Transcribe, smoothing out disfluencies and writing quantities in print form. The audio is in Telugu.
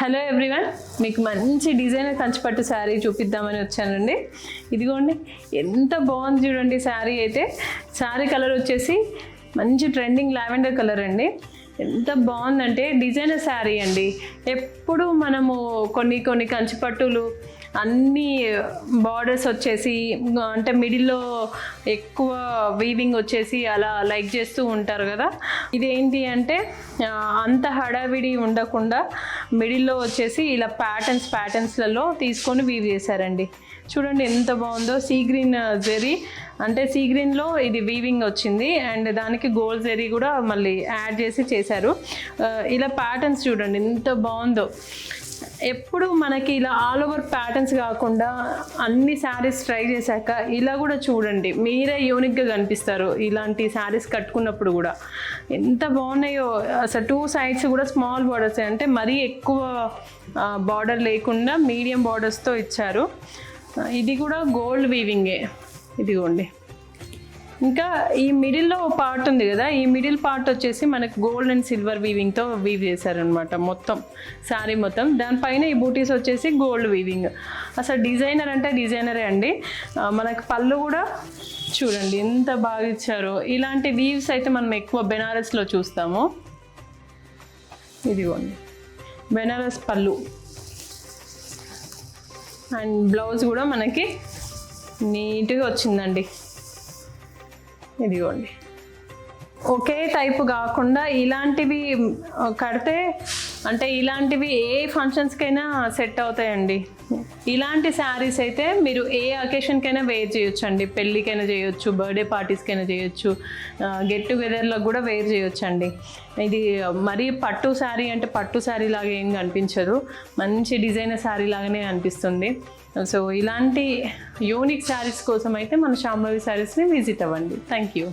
హలో ఎవ్రీవన్, మీకు మంచి డిజైనర్ కంచిపట్టు శారీ చూపిద్దామని వచ్చానండి. ఇదిగోండి, ఎంత బాగుంది చూడండి శారీ. అయితే శారీ కలర్ వచ్చేసి మంచి ట్రెండింగ్ లావెండర్ కలర్ అండి. ఎంత బాగుందంటే డిజైనర్ శారీ అండి. ఎప్పుడు మనము కొన్ని కంచిపట్టులు అన్నీ బార్డర్స్ వచ్చేసి అంటే మిడిల్లో ఎక్కువ వీవింగ్ వచ్చేసి అలా లైక్ చేస్తూ ఉంటారు కదా. ఇదేంటి అంటే అంత హడావిడి ఉండకుండా మిడిల్లో వచ్చేసి ఇలా ప్యాటర్న్స్లలో తీసుకొని వీవ్ చేశారండి. చూడండి ఎంత బాగుందో. సీ గ్రీన్ జెరీ అంటే సీ గ్రీన్లో ఇది వీవింగ్ వచ్చింది అండ్ దానికి గోల్డ్ జెరీ కూడా మళ్ళీ యాడ్ చేసి చేశారు. ఇలా ప్యాటర్న్స్ చూడండి ఎంత బాగుందో. ఎప్పుడు మనకి ఇలా ఆల్ ఓవర్ ప్యాటర్న్స్ కాకుండా అన్ని శారీస్ ట్రై చేశాక ఇలా కూడా చూడండి, మీరే యూనిక్గా కనిపిస్తారు. ఇలాంటి శారీస్ కట్టుకున్నప్పుడు కూడా ఎంత బాగున్నాయో. అసలు 2 sides కూడా స్మాల్ బార్డర్స్, అంటే మరీ ఎక్కువ బార్డర్ లేకుండా మీడియం బార్డర్స్తో ఇచ్చారు. ఇది కూడా గోల్డ్ వీవింగే. ఇదిగోండి, ఇంకా ఈ మిడిల్లో పార్ట్ ఉంది కదా, ఈ మిడిల్ పార్ట్ వచ్చేసి మనకు గోల్డ్ అండ్ సిల్వర్ వీవింగ్తో వీవ్ చేశారనమాట మొత్తం శారీ మొత్తం. దానిపైన ఈ బూటీస్ వచ్చేసి గోల్డ్ వీవింగ్. అసలు డిజైనర్ అంటే డిజైనరే అండి. మనకు పళ్ళు కూడా చూడండి ఎంత బాగా ఇచ్చారో. ఇలాంటి వీవ్స్ అయితే మనం ఎక్కువ బెనారస్లో చూస్తాము. ఇదిగోండి బెనారస్ పళ్ళు అండ్ బ్లౌజ్ కూడా మనకి నీట్గా వచ్చిందండి. ఇదిగోండి, ఒకే టైపు కాకుండా ఇలాంటివి కడితే అంటే ఇలాంటివి ఏ ఫంక్షన్స్కైనా సెట్ అవుతాయండి. ఇలాంటి శారీస్ అయితే మీరు ఏ అకేషన్కైనా వేర్ చేయొచ్చు అండి. పెళ్ళికైనా చేయొచ్చు, బర్త్డే పార్టీస్కైనా చేయొచ్చు, గెట్ టుగెదర్లో కూడా వేర్ చేయొచ్చు అండి. ఇది మరీ పట్టు శారీ అంటే పట్టు శారీ లాగా ఏం కనిపించదు, మంచి డిజైనర్ శారీ లాగానే అనిపిస్తుంది. సో ఇలాంటి యూనిక్ శారీస్ కోసం అయితే మన శాంభవి శారీస్ని విజిట్ అవ్వండి. Thank you.